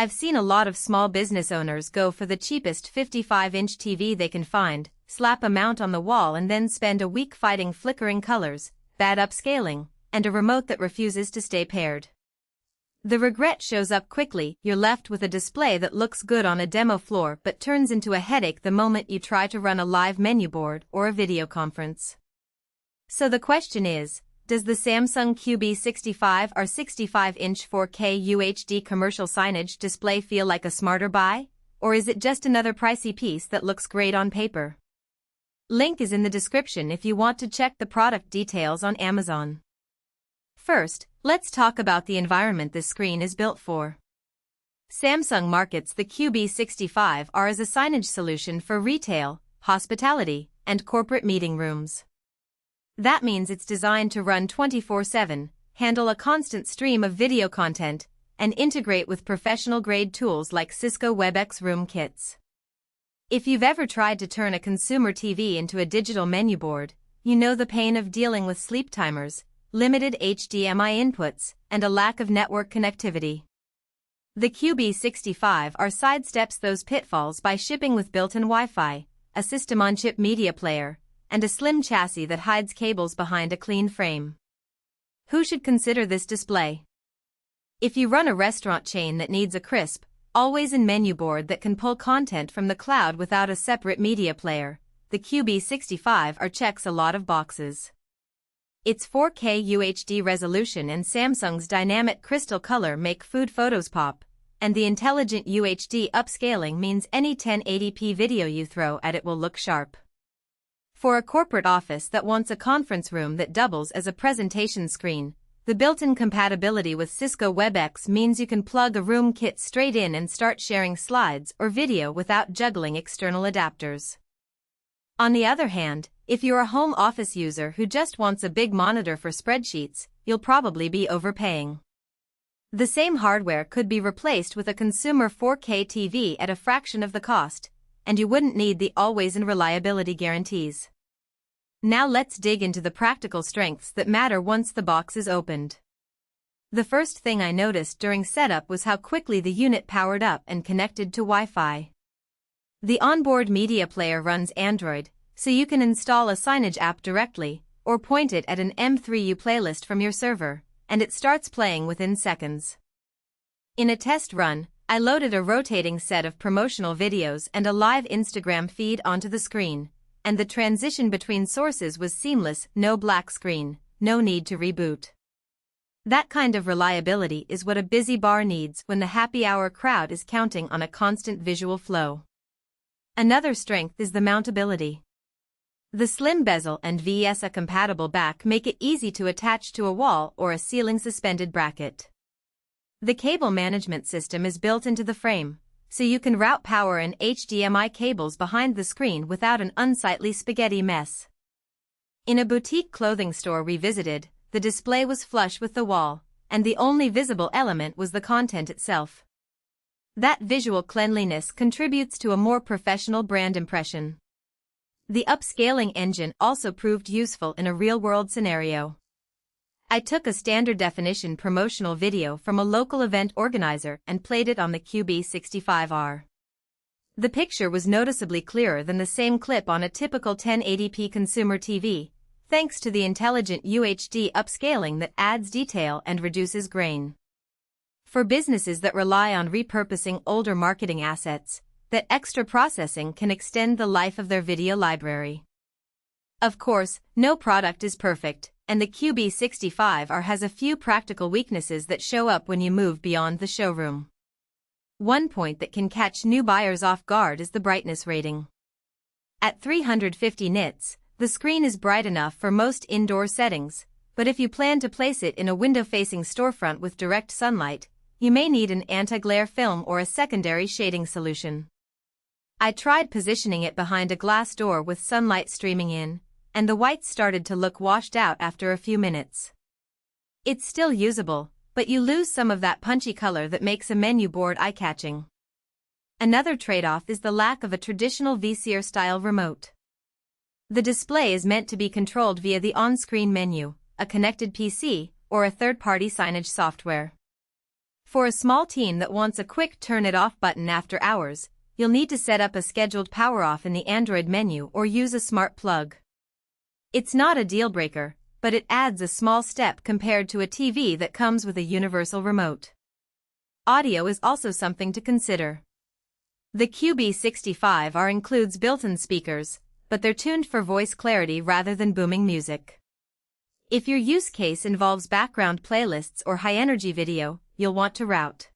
I've seen a lot of small business owners go for the cheapest 55-inch TV they can find, slap a mount on the wall and then spend a week fighting flickering colors, bad upscaling, and a remote that refuses to stay paired. The regret shows up quickly. You're left with a display that looks good on a demo floor but turns into a headache the moment you try to run a live menu board or a video conference. So the question is, does the Samsung QB65R 65-inch 4K UHD commercial signage display feel like a smarter buy? Or is it just another pricey piece that looks great on paper? Link is in the description if you want to check the product details on Amazon. First, let's talk about the environment this screen is built for. Samsung markets the QB65R as a signage solution for retail, hospitality, and corporate meeting rooms. That means it's designed to run 24/7, handle a constant stream of video content, and integrate with professional-grade tools like Cisco WebEx room kits. If you've ever tried to turn a consumer TV into a digital menu board, you know the pain of dealing with sleep timers, limited HDMI inputs, and a lack of network connectivity. The QB65R sidesteps those pitfalls by shipping with built-in Wi-Fi, a system-on-chip media player, and a slim chassis that hides cables behind a clean frame. Who should consider this display? If you run a restaurant chain that needs a crisp, always-in menu board that can pull content from the cloud without a separate media player, the QB65R checks a lot of boxes. Its 4K UHD resolution and Samsung's dynamic crystal color make food photos pop, and the intelligent UHD upscaling means any 1080p video you throw at it will look sharp. For a corporate office that wants a conference room that doubles as a presentation screen, the built-in compatibility with Cisco WebEx means you can plug a room kit straight in and start sharing slides or video without juggling external adapters. On the other hand, if you're a home office user who just wants a big monitor for spreadsheets, you'll probably be overpaying. The same hardware could be replaced with a consumer 4K TV at a fraction of the cost, and you wouldn't need the always-in reliability guarantees. Now let's dig into the practical strengths that matter once the box is opened. The first thing I noticed during setup was how quickly the unit powered up and connected to Wi-Fi. The onboard media player runs Android, so you can install a Signage app directly, or point it at an M3U playlist from your server, and it starts playing within seconds. In a test run, I loaded a rotating set of promotional videos and a live Instagram feed onto the screen, and the transition between sources was seamless, no black screen, no need to reboot. That kind of reliability is what a busy bar needs when the happy hour crowd is counting on a constant visual flow. Another strength is the mountability. The slim bezel and VESA-compatible back make it easy to attach to a wall or a ceiling suspended bracket. The cable management system is built into the frame, so you can route power and HDMI cables behind the screen without an unsightly spaghetti mess. In a boutique clothing store we visited, the display was flush with the wall, and the only visible element was the content itself. That visual cleanliness contributes to a more professional brand impression. The upscaling engine also proved useful in a real-world scenario. I took a standard-definition promotional video from a local event organizer and played it on the QB65R. The picture was noticeably clearer than the same clip on a typical 1080p consumer TV, thanks to the intelligent UHD upscaling that adds detail and reduces grain. For businesses that rely on repurposing older marketing assets, that extra processing can extend the life of their video library. Of course, no product is perfect, and the QB65R has a few practical weaknesses that show up when you move beyond the showroom. One point that can catch new buyers off guard is the brightness rating. At 350 nits, the screen is bright enough for most indoor settings, but if you plan to place it in a window-facing storefront with direct sunlight, you may need an anti-glare film or a secondary shading solution. I tried positioning it behind a glass door with sunlight streaming in, and the whites started to look washed out after a few minutes. It's still usable, but you lose some of that punchy color that makes a menu board eye-catching. Another trade-off is the lack of a traditional VCR-style remote. The display is meant to be controlled via the on-screen menu, a connected PC, or a third-party Signage software. For a small team that wants a quick turn-it-off button after hours, you'll need to set up a scheduled power-off in the Android menu or use a smart plug. It's not a deal-breaker, but it adds a small step compared to a TV that comes with a universal remote. Audio is also something to consider. The QB65R includes built-in speakers, but they're tuned for voice clarity rather than booming music. If your use case involves background playlists or high-energy video, you'll want to route